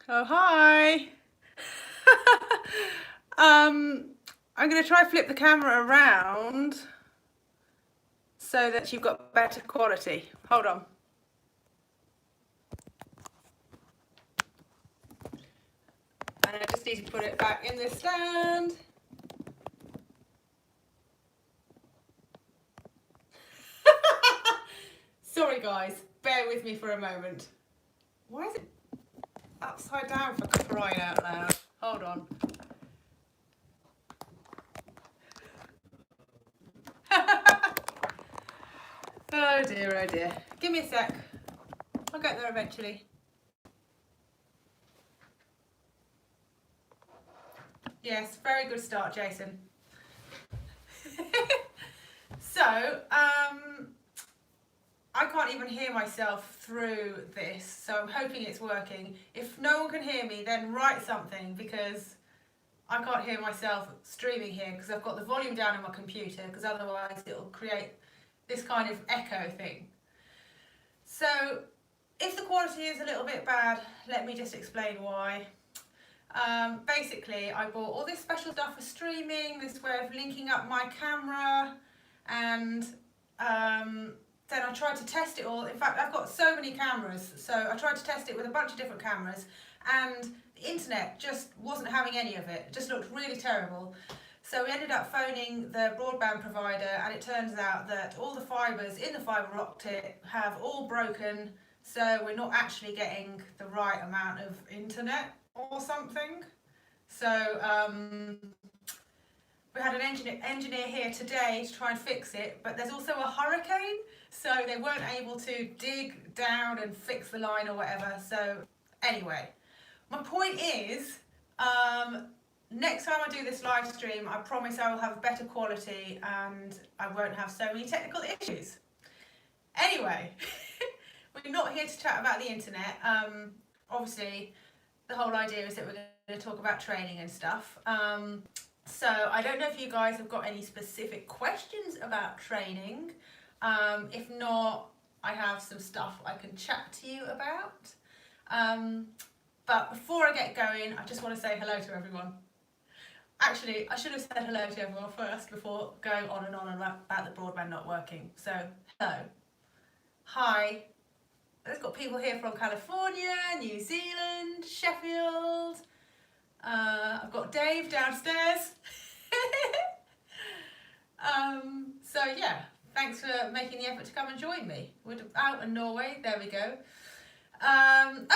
Oh, hi. I'm going to try flip the camera around so that you've got better quality. Hold on. And I just need to put it back in the stand. Sorry guys, bear with me for a moment. Why is it upside down for crying out loud? Hold on. Oh dear, oh dear. Give me a sec. I'll get there eventually. Yes, very good start, Jason. So, I can't even hear myself through this, so I'm hoping it's working. If no one can hear me, then write something, because I can't hear myself streaming here because I've got the volume down on my computer, because otherwise it'll create this kind of echo thing. So if the quality is a little bit bad, let me just explain why. Basically, I bought all this special stuff for streaming, this way of linking up my camera, and then I tried to test it all. In fact, I've got so many cameras, so I tried to test it with a bunch of different cameras, and the internet just wasn't having any of it. It just looked really terrible. So we ended up phoning the broadband provider, and it turns out that all the fibres in the fibre optic have all broken, so we're not actually getting the right amount of internet or something. So we had an engineer here today to try and fix it, but there's also a hurricane, so they weren't able to dig down and fix the line or whatever. So anyway, my point is, next time I do this live stream, I promise I will have better quality and I won't have so many technical issues. Anyway, we're not here to chat about the internet. Obviously, the whole idea is that we're going to talk about training and stuff. So I don't know if you guys have got any specific questions about training. If not, I have some stuff I can chat to you about. But before I get going, I just want to say hello to everyone. Actually, I should have said hello to everyone first before going on and on about the broadband not working. So, hello. Hi. There's got people here from California, New Zealand, Sheffield. I've got Dave downstairs. So yeah, thanks for making the effort to come and join me. We're out in Norway, there we go.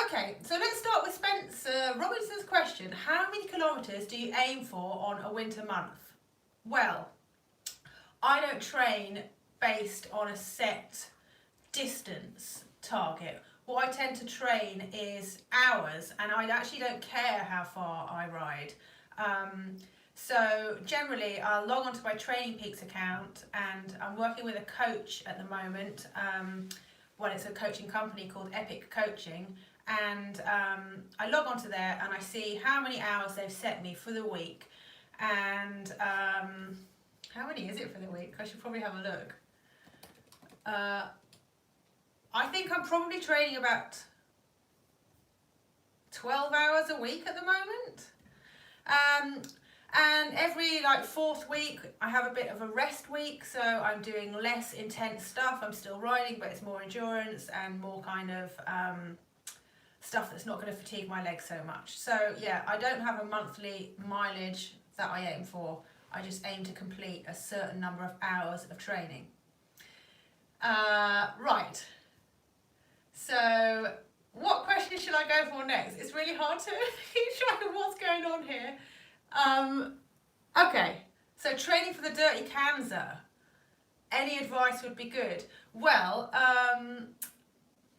Okay, so let's start with Spencer Robinson's question. How many kilometres do you aim for on a winter month? Well, I don't train based on a set distance target. What I tend to train is hours, and I actually don't care how far I ride. So generally I'll log onto my Training Peaks account, and I'm working with a coach at the moment. Well, it's a coaching company called Epic Coaching, and I log onto there and I see how many hours they've set me for the week, and how many is it for the week? I should probably have a look. I think I'm probably training about 12 hours a week at the moment. And every fourth week I have a bit of a rest week, so I'm doing less intense stuff. I'm still riding, but it's more endurance and more kind of stuff that's not going to fatigue my legs so much. So yeah, I don't have a monthly mileage that I aim for. I just aim to complete a certain number of hours of training. Right. So what question should I go for next? It's really hard to keep track of what's going on here. Okay, so training for the dirty Kanza. Any advice would be good. Well,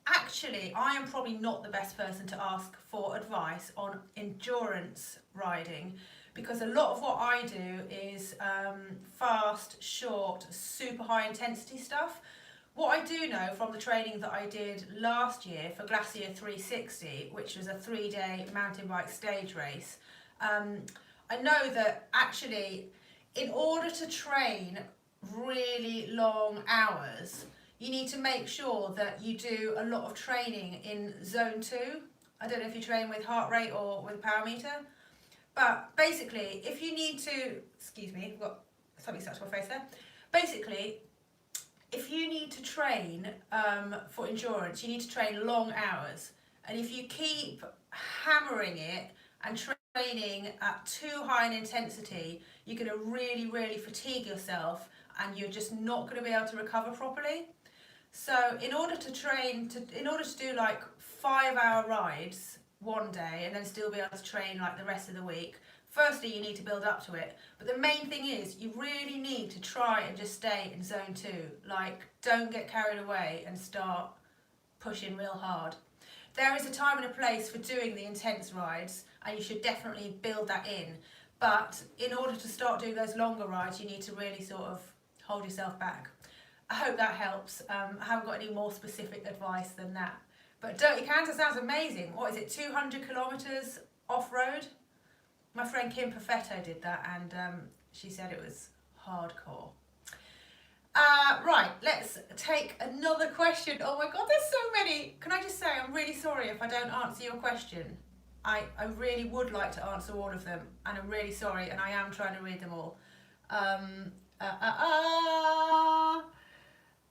actually, I am probably not the best person to ask for advice on endurance riding, because a lot of what I do is fast, short, super high intensity stuff. What I do know from the training that I did last year for Glacier 360, which was a 3-day mountain bike stage race, I know that actually in order to train really long hours, you need to make sure that you do a lot of training in zone 2 I don't know if you train with heart rate or with a power meter, but basically, if you need to, excuse me, I've got something stuck to my face there. Basically, if you need to train for endurance, you need to train long hours. And if you keep hammering it and training at too high an intensity, you're going to really, really fatigue yourself and you're just not going to be able to recover properly. So in order to do like 5-hour rides one day and then still be able to train like the rest of the week, firstly you need to build up to it. But the main thing is you really need to try and just stay in zone 2. Like, don't get carried away and start pushing real hard. There is a time and a place for doing the intense rides, and you should definitely build that in. But in order to start doing those longer rides, you need to really sort of hold yourself back. I hope that helps. I haven't got any more specific advice than that. But Dirty Kansas sounds amazing. What is it, 200 kilometres off-road? My friend Kim Perfetto did that, and she said it was hardcore. Right, let's take another question. Oh my God, there's so many. Can I just say, I'm really sorry if I don't answer your question. I really would like to answer all of them, and I'm really sorry, and I am trying to read them all.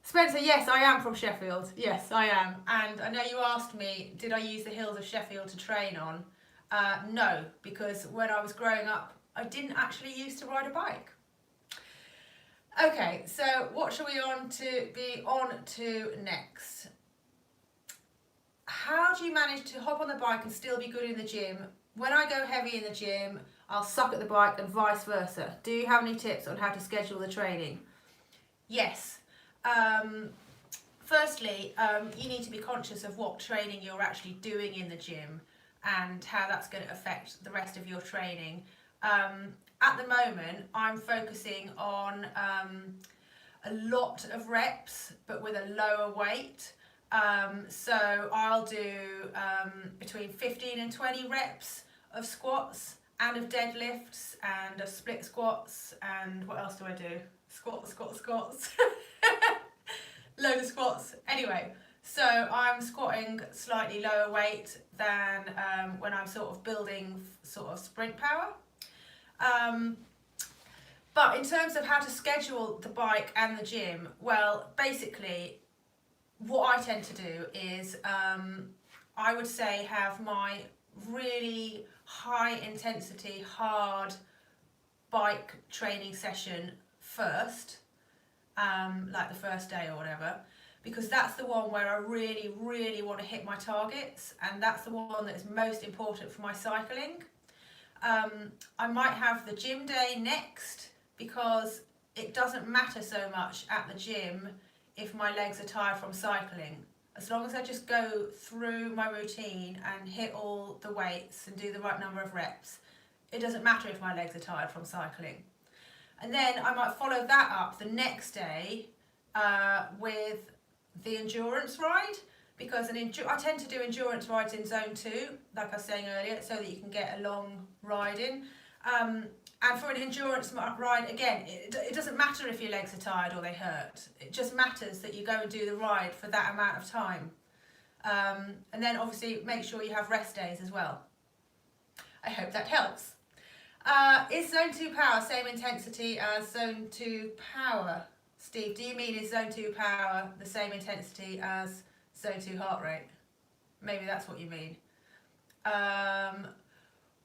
Spencer, yes, I am from Sheffield. Yes, I am. And I know you asked me, did I use the hills of Sheffield to train on? No, because when I was growing up, I didn't actually used to ride a bike. Okay, so what shall we be on to next? How do you manage to hop on the bike and still be good in the gym? When I go heavy in the gym, I'll suck at the bike and vice versa. Do you have any tips on how to schedule the training? Yes. Firstly, you need to be conscious of what training you're actually doing in the gym and how that's going to affect the rest of your training. At the moment, I'm focusing on a lot of reps, but with a lower weight. So I'll do between 15 and 20 reps of squats and of deadlifts and of split squats, and what else do I do? Squats. Load of squats. Anyway, so I'm squatting slightly lower weight than when I'm sort of building sort of sprint power. But in terms of how to schedule the bike and the gym, well, basically what I tend to do is I would say have my really high intensity, hard bike training session first, like the first day or whatever, because that's the one where I really, really want to hit my targets, and that's the one that is most important for my cycling. I might have the gym day next, because it doesn't matter so much at the gym if my legs are tired from cycling. As long as I just go through my routine and hit all the weights and do the right number of reps, it doesn't matter if my legs are tired from cycling. And then I might follow that up the next day with the endurance ride, because I tend to do endurance rides in zone 2, like I was saying earlier, so that you can get a long ride in. And for an endurance ride, again, it doesn't matter if your legs are tired or they hurt. It just matters that you go and do the ride for that amount of time. And then obviously make sure you have rest days as well. I hope that helps. Is zone 2 power same intensity as zone 2 power? Steve, do you mean is zone 2 power the same intensity as zone 2 heart rate? Maybe that's what you mean.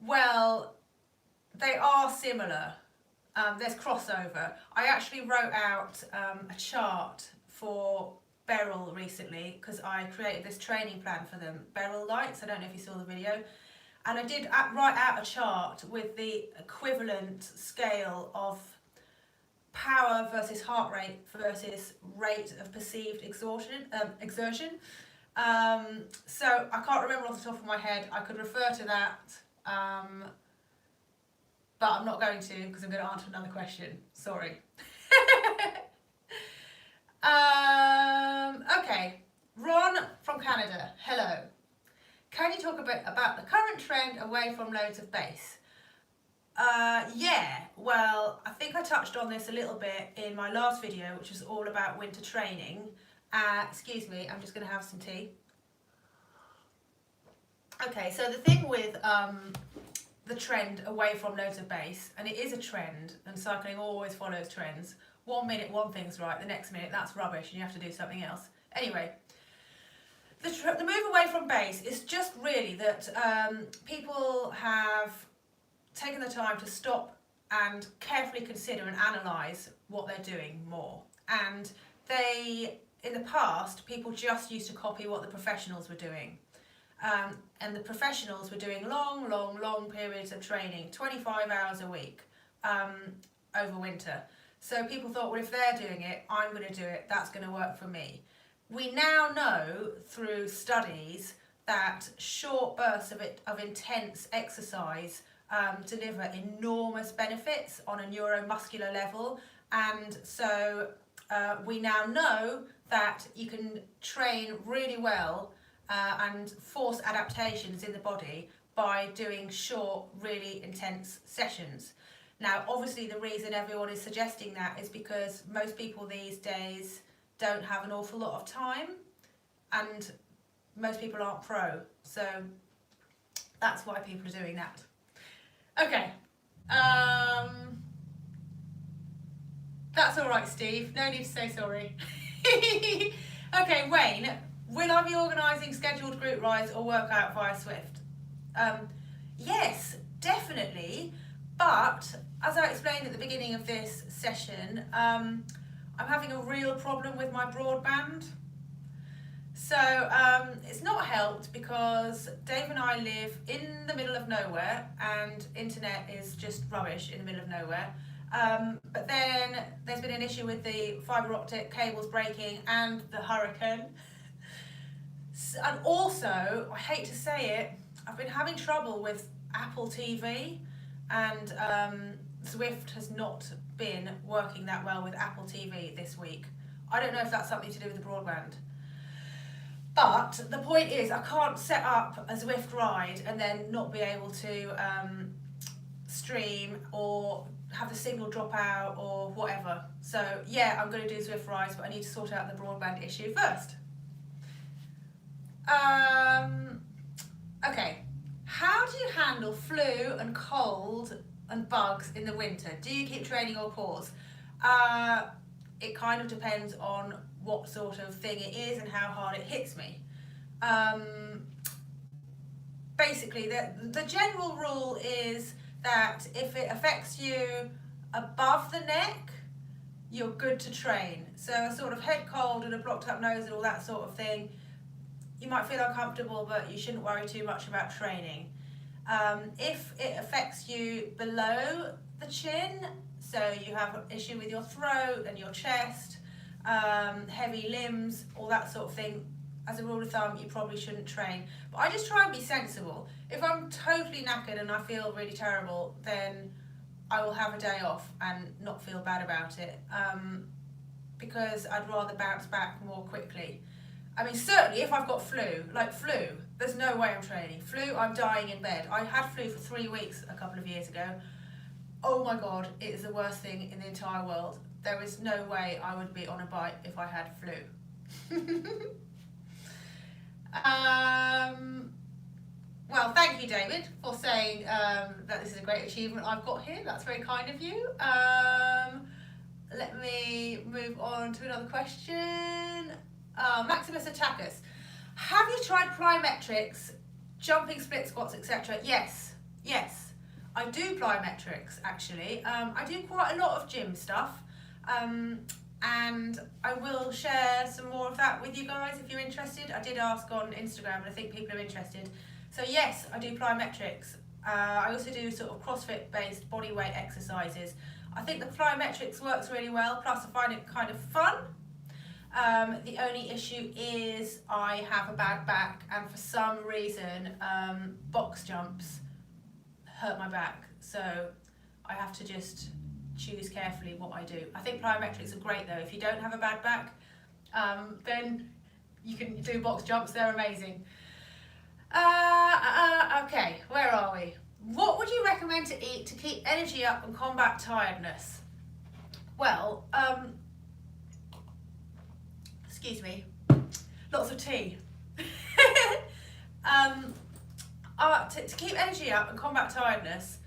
Well, they are similar. There's crossover. I actually wrote out a chart for Beryl recently, because I created this training plan for them, Beryl Lights. I don't know if you saw the video. And I did write out a chart with the equivalent scale of power versus heart rate versus rate of perceived exertion. So I can't remember off the top of my head. I could refer to that, but I'm not going to, because I'm going to answer another question. Sorry. Okay, Ron from Canada. Hello. Can you talk a bit about the current trend away from loads of base? Yeah, well, I think I touched on this a little bit in my last video, which was all about winter training. Excuse me, I'm just going to have some tea. Okay, so the thing with the trend away from loads of base, and it is a trend, and cycling always follows trends. 1 minute one thing's right, the next minute that's rubbish and you have to do something else. Anyway, the move away from base is just really that people have taken the time to stop and carefully consider and analyse what they're doing more. And in the past, people just used to copy what the professionals were doing. And the professionals were doing long periods of training, 25 hours a week over winter. So people thought, well, if they're doing it, I'm going to do it, that's going to work for me. We now know through studies that short bursts of intense exercise deliver enormous benefits on a neuromuscular level. And so we now know that you can train really well and force adaptations in the body by doing short, really intense sessions. Now, obviously, the reason everyone is suggesting that is because most people these days don't have an awful lot of time, and most people aren't pro, so that's why people are doing that. Okay, that's all right, Steve. No need to say sorry. Okay, Wayne. Will I be organising scheduled group rides or workout via Swift? Yes, definitely. But as I explained at the beginning of this session, I'm having a real problem with my broadband. So it's not helped because Dave and I live in the middle of nowhere and internet is just rubbish in the middle of nowhere. But then there's been an issue with the fibre optic cables breaking and the hurricane. And also, I hate to say it, I've been having trouble with Apple TV, and Zwift has not been working that well with Apple TV this week. I don't know if that's something to do with the broadband. But the point is, I can't set up a Zwift ride and then not be able to stream or have the signal drop out or whatever. So yeah, I'm going to do Zwift rides, but I need to sort out the broadband issue first. Okay, how do you handle flu and cold and bugs in the winter? Do you keep training or pause? It kind of depends on what sort of thing it is and how hard it hits me. Basically, the general rule is that if it affects you above the neck, you're good to train. So a sort of head cold and a blocked up nose and all that sort of thing, you might feel uncomfortable, but you shouldn't worry too much about training. If it affects you below the chin, so you have an issue with your throat and your chest, heavy limbs, all that sort of thing, as a rule of thumb, you probably shouldn't train. But I just try and be sensible. If I'm totally knackered and I feel really terrible, then I will have a day off and not feel bad about it, because I'd rather bounce back more quickly. I mean, certainly if I've got flu, there's no way I'm training. Flu, I'm dying in bed. I had flu for 3 weeks a couple of years ago. Oh my God, it is the worst thing in the entire world. There is no way I would be on a bike if I had flu. Well, thank you, David, for saying that this is a great achievement I've got here. That's very kind of you. Let me move on to another question. Maximus Attackus. Have you tried plyometrics, jumping split squats, etc.? Yes. I do plyometrics, actually. I do quite a lot of gym stuff. And I will share some more of that with you guys if you're interested. I did ask on Instagram and I think people are interested. So yes, I do plyometrics. I also do sort of CrossFit based body weight exercises. I think the plyometrics works really well, plus I find it kind of fun. The only issue is I have a bad back, and for some reason box jumps hurt my back, so I have to just choose carefully what I do. I think plyometrics are great though. If you don't have a bad back, then you can do box jumps, they're amazing. Okay, where are we? What would you recommend to eat to keep energy up and combat tiredness? Well, excuse me, lots of tea. to keep energy up and combat tiredness,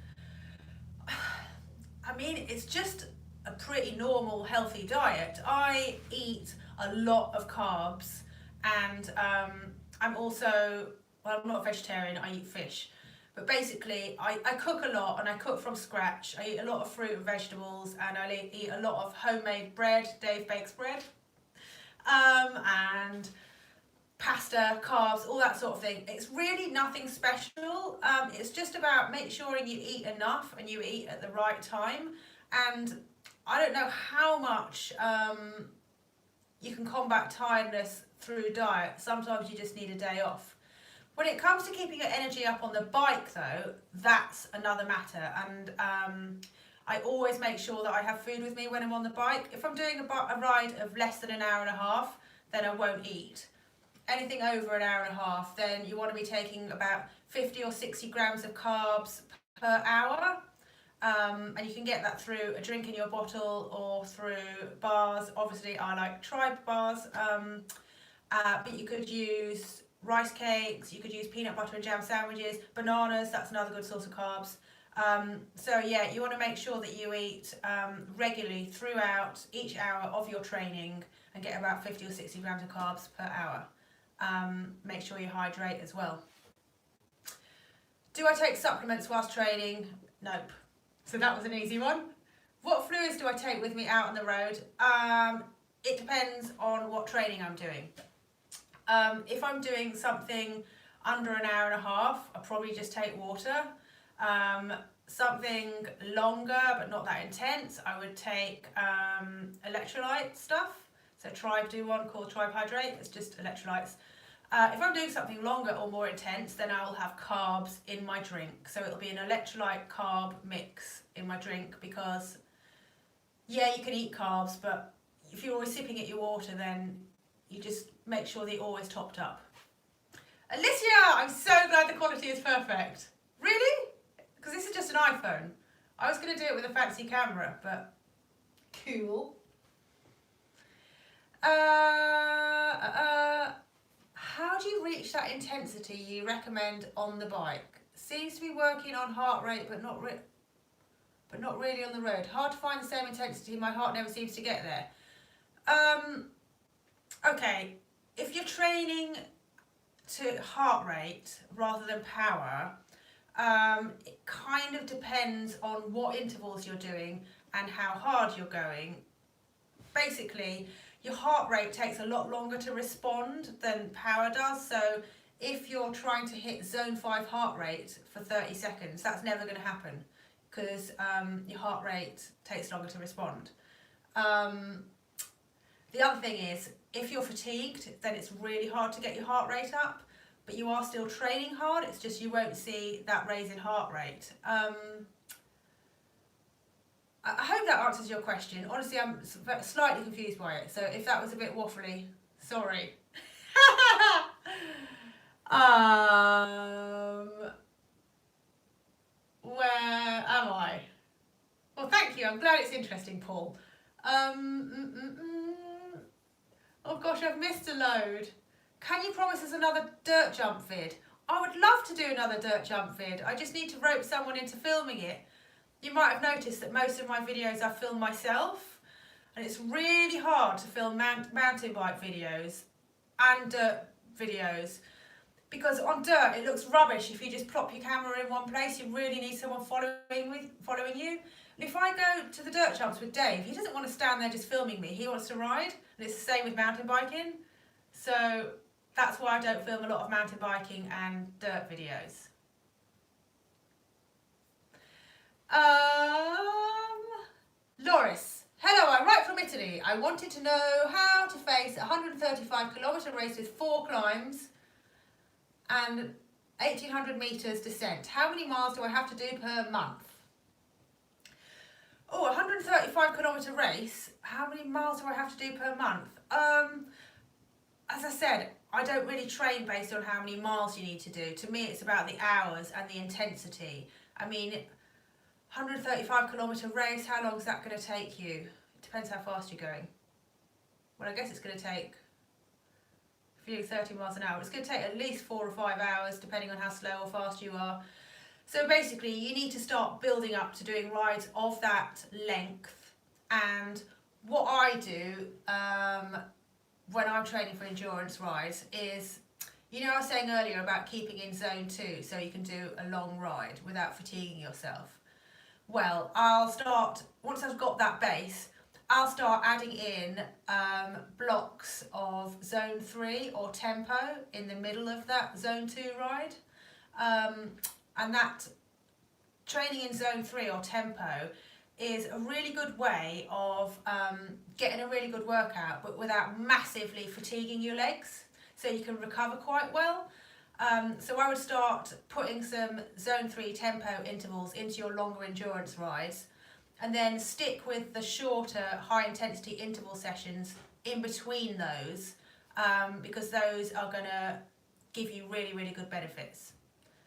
I mean, it's just a pretty normal, healthy diet. I eat a lot of carbs, and I'm also, well, I'm not a vegetarian, I eat fish. But basically, I cook a lot, and I cook from scratch. I eat a lot of fruit and vegetables, and I eat a lot of homemade bread, Dave Bakes bread, and pasta, carbs, all that sort of thing. It's really nothing special. It's just about making sure you eat enough and you eat at the right time. And I don't know how much you can combat tiredness through diet. Sometimes you just need a day off. When it comes to keeping your energy up on the bike though, that's another matter. And I always make sure that I have food with me when I'm on the bike. If I'm doing a ride of less than an hour and a half, then I won't eat. Anything over an hour and a half, then you want to be taking about 50 or 60 grams of carbs per hour. And you can get that through a drink in your bottle or through bars. Obviously, I like Tribe bars, but you could use rice cakes, you could use peanut butter and jam sandwiches, bananas, that's another good source of carbs. So yeah, you want to make sure that you eat regularly throughout each hour of your training and get about 50 or 60 grams of carbs per hour. Make sure you hydrate as well. Do I take supplements whilst training? Nope. So that was an easy one. What fluids do I take with me out on the road? It depends on what training I'm doing. If I'm doing something under an hour and a half, I'll probably just take water. Something longer but not that intense, I would take electrolyte stuff. So Tribe do one called Tribe Hydrate, it's just electrolytes. If I'm doing something longer or more intense, then I will have carbs in my drink. So it'll be an electrolyte carb mix in my drink because, yeah, you can eat carbs, but if you're always sipping at your water, then you just make sure that you're always topped up. Alicia, I'm so glad the quality is perfect. Really? Because this is just an iPhone. I was going to do it with a fancy camera, but cool. How do you reach that intensity you recommend on the bike? Seems to be working on heart rate, but not really on the road. Hard to find the same intensity. My heart never seems to get there. Okay, if you're training to heart rate rather than power, it kind of depends on what intervals you're doing and how hard you're going. Basically, your heart rate takes a lot longer to respond than power does. So if you're trying to hit zone 5 heart rate for 30 seconds, that's never going to happen because your heart rate takes longer to respond. The other thing is, if you're fatigued, then it's really hard to get your heart rate up, but you are still training hard. It's just you won't see that raise in heart rate. I hope that answers your question. Honestly, I'm slightly confused by it, so if that was a bit waffly, sorry. Where am I? Well, thank you. I'm glad it's interesting, Paul. Oh gosh, I've missed a load. Can you promise us another dirt jump vid? I would love to do another dirt jump vid. I just need to rope someone into filming it. You might have noticed that most of my videos I film myself, and it's really hard to film mountain bike videos and dirt videos because on dirt it looks rubbish if you just plop your camera in one place. You really need someone following you. And if I go to the dirt jumps with Dave, he doesn't want to stand there just filming me. He wants to ride, and it's the same with mountain biking. So that's why I don't film a lot of mountain biking and dirt videos. Loris, hello, I write from Italy. I wanted to know how to face a 135-kilometre race with 4 climbs and 1,800 metres descent. How many miles do I have to do per month? Oh, a 135-kilometre race. How many miles do I have to do per month? As I said, I don't really train based on how many miles you need to do. To me, it's about the hours and the intensity. I mean, 135-kilometre race, how long is that going to take you? It depends how fast you're going. Well, I guess it's going to take if you're doing 30 miles an hour. It's going to take at least 4 or 5 hours, depending on how slow or fast you are. So basically, you need to start building up to doing rides of that length. And what I do when I'm training for endurance rides is, you know, I was saying earlier about keeping in zone 2 so you can do a long ride without fatiguing yourself. Well, I'll start, once I've got that base, I'll start adding in blocks of zone 3 or tempo in the middle of that zone 2 ride. And that training in zone 3 or tempo is a really good way of getting a really good workout, but without massively fatiguing your legs, so you can recover quite well. So I would start putting some zone 3 tempo intervals into your longer endurance rides, and then stick with the shorter high intensity interval sessions in between those, because those are going to give you really, really good benefits.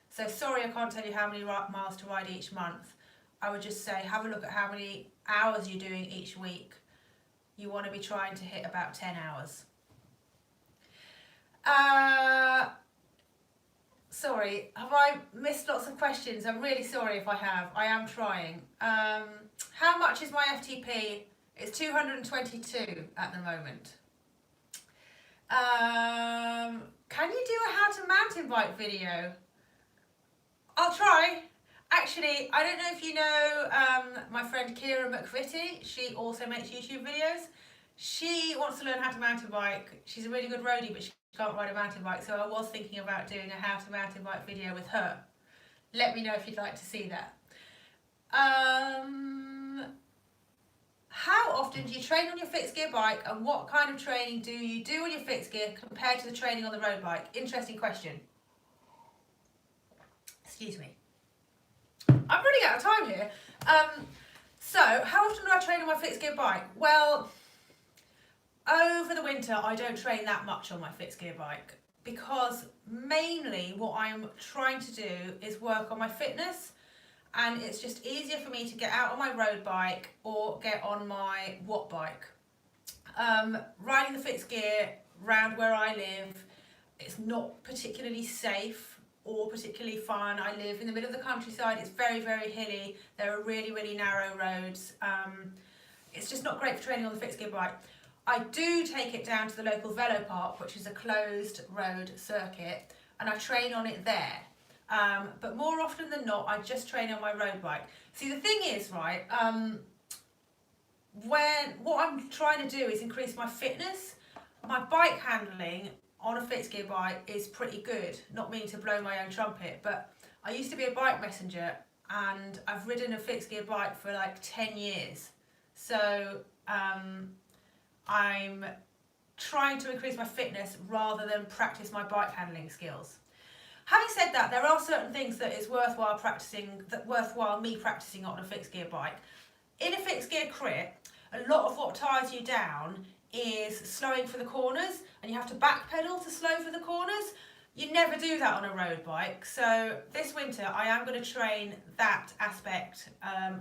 So sorry I can't tell you how many miles to ride each month. I would just say have a look at how many hours you're doing each week. You want to be trying to hit about 10 hours. Sorry, have I missed lots of questions? I'm really sorry if I have. I am trying. How much is my FTP? It's 222 at the moment. Can you do a how to mountain bike video? I'll try. Actually, I don't know if you know my friend Kira McVitie. She also makes YouTube videos. She wants to learn how to mountain bike. She's a really good roadie, but she can't ride a mountain bike. So I was thinking about doing a how to mountain bike video with her. Let me know if you'd like to see that. How often do you train on your fixed gear bike, and what kind of training do you do on your fixed gear compared to the training on the road bike? Interesting question. Excuse me. I'm running out of time here. So, how often do I train on my fixed gear bike? Well, over the winter I don't train that much on my fixed gear bike, because mainly what I'm trying to do is work on my fitness, and it's just easier for me to get out on my road bike or get on my watt bike. Riding the fixed gear round where I live, it's not particularly safe or particularly fun. I live in the middle of the countryside. It's very, very hilly. There are really, really narrow roads. It's just not great for training on the fixed gear bike. I do take it down to the local velo park, which is a closed road circuit, and I train on it there. But more often than not, I just train on my road bike. See, the thing is, right, what I'm trying to do is increase my fitness. My bike handling on a fixed gear bike is pretty good. Not meaning to blow my own trumpet, but I used to be a bike messenger, and I've ridden a fixed gear bike for like 10 years. So I'm trying to increase my fitness rather than practice my bike handling skills. Having said that, there are certain things that is worthwhile me practicing on a fixed gear bike. In a fixed gear crit, a lot of what ties you down is slowing for the corners, and you have to back pedal to slow for the corners. You never do that on a road bike. So this winter I am going to train that aspect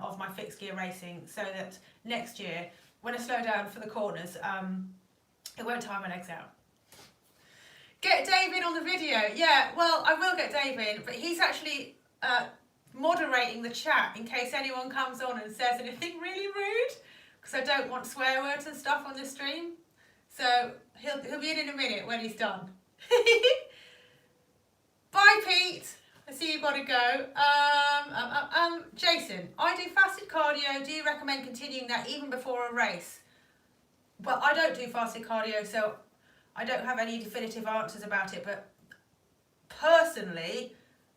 of my fixed gear racing, so that next year when I slow down for the corners, it won't tire my legs out. Get Dave in on the video. Yeah, well, I will get Dave in, but he's actually moderating the chat in case anyone comes on and says anything really rude, because I don't want swear words and stuff on the stream. So he'll be in a minute when he's done. Bye, Pete. I see you've got to go. Jason, I do fasted cardio. Do you recommend continuing that even before a race? Well, I don't do fasted cardio, so I don't have any definitive answers about it, but personally,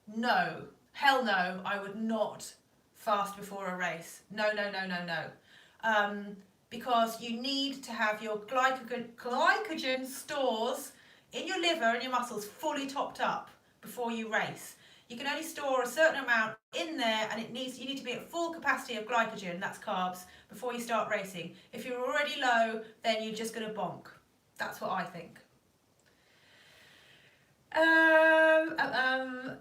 no. Hell no, I would not fast before a race. No, no, no, no, no. Because you need to have your glycogen stores in your liver and your muscles fully topped up before you race. You can only store a certain amount in there, and you need to be at full capacity of glycogen, that's carbs, before you start racing. If you're already low, then you're just going to bonk. That's what I think.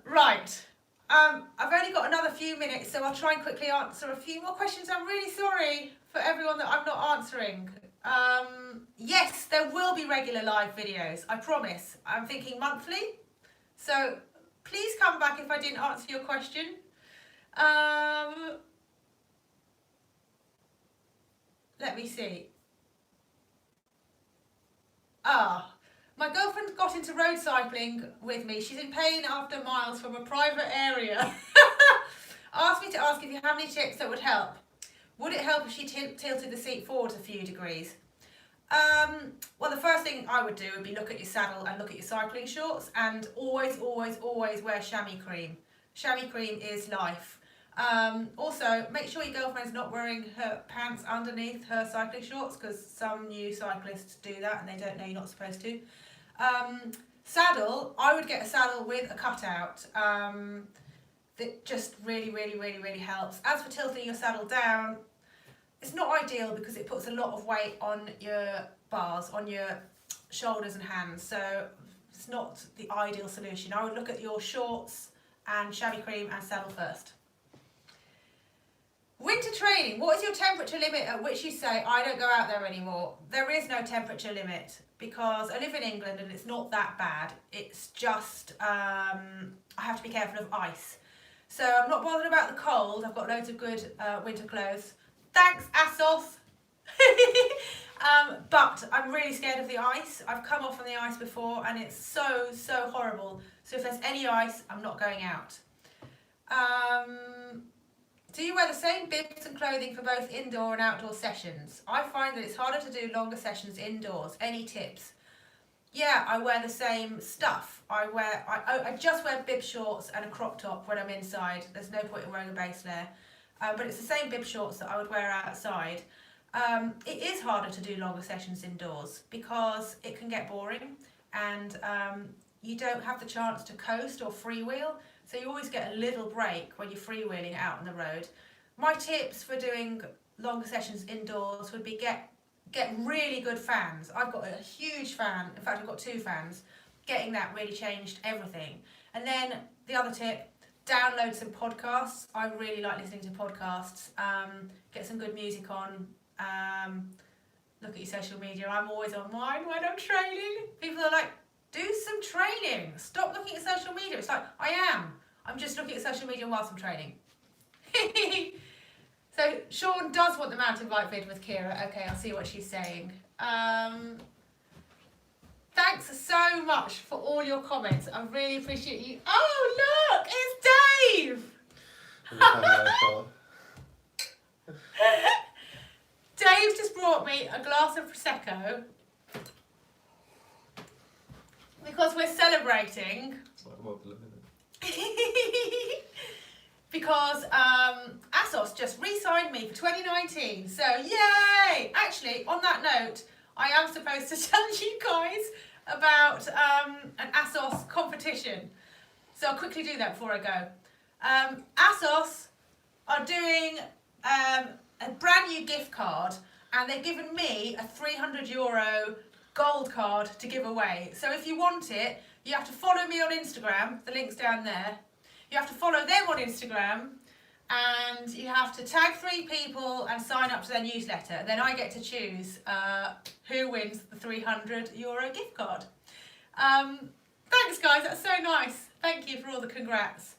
Right. I've only got another few minutes, so I'll try and quickly answer a few more questions. I'm really sorry for everyone that I'm not answering. Yes, there will be regular live videos, I promise. I'm thinking monthly. So please come back if I didn't answer your question. Let me see. My girlfriend got into road cycling with me. She's in pain after miles from a private area. Asked me to ask if you have any tips that would help. Would it help if she tilted the seat forward a few degrees? Well, the first thing I would do would be look at your saddle and look at your cycling shorts, and always, always, always wear chamois cream. Chamois cream is life. Also, make sure your girlfriend's not wearing her pants underneath her cycling shorts, because some new cyclists do that and they don't know you're not supposed to. Saddle, I would get a saddle with a cutout. That just really, really, really, really helps. As for tilting your saddle down, it's not ideal because it puts a lot of weight on your bars, on your shoulders and hands, so it's not the ideal solution. I would look at your shorts and chamois cream and saddle first. Winter training, what is your temperature limit at which you say, I don't go out there anymore? There is no temperature limit because I live in England and it's not that bad. It's just, I have to be careful of ice. So I'm not bothered about the cold. I've got loads of good winter clothes. Thanks, ASOS. But I'm really scared of the ice. I've come off on the ice before and it's so, so horrible. So if there's any ice, I'm not going out. Do you wear the same bibs and clothing for both indoor and outdoor sessions? I find that it's harder to do longer sessions indoors. Any tips? Yeah, I wear the same stuff. I just wear bib shorts and a crop top when I'm inside. There's no point in wearing a base layer. But it's the same bib shorts that I would wear outside. It is harder to do longer sessions indoors because it can get boring and you don't have the chance to coast or freewheel. So you always get a little break when you're freewheeling out on the road. My tips for doing longer sessions indoors would be get really good fans. I've got a huge fan. In fact, I've got 2 fans. Getting that really changed everything. And then the other tip, download some podcasts. I really like listening to podcasts. Get some good music on. Look at your social media. I'm always on mine when I'm training. People are like, do some training. Stop looking at social media. It's like, I'm just looking at social media whilst I'm training. So Sean does want the mountain bike vid with Kira. Okay, I'll see what she's saying. Thanks so much for all your comments. I really appreciate you. Oh, look, it's Dave. Dave just brought me a glass of Prosecco because we're celebrating. Because ASOS just re-signed me for 2019, so yay! Actually, on that note, I am supposed to tell you guys about an ASOS competition. So I'll quickly do that before I go. ASOS are doing a brand new gift card, and they've given me a €300 gold card to give away. So if you want it, you have to follow me on Instagram, the link's down there. You have to follow them on Instagram and you have to tag 3 people and sign up to their newsletter. Then I get to choose who wins the €300 gift card. Thanks guys, that's so nice. Thank you for all the congrats.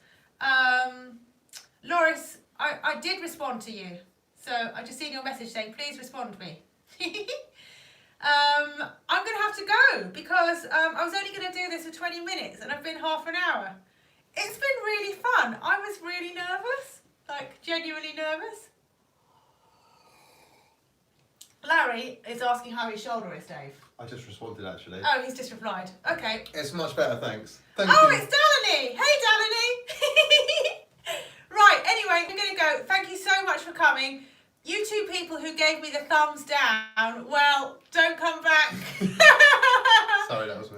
Loris, I did respond to you. So I just seen your message saying, please respond to me. I'm going to have to go because I was only going to do this for 20 minutes and I've been half an hour. It's been really fun. I was really nervous, like genuinely nervous. Larry is asking how his shoulder is, Dave. I just responded actually. Oh, he's just replied. Okay. It's much better, thanks. Thank you. It's Delaney. Hey, Delaney. Right, anyway, we're going to go. Thank you so much for coming. You 2 people who gave me the thumbs down, well, don't come back. Sorry, that was me.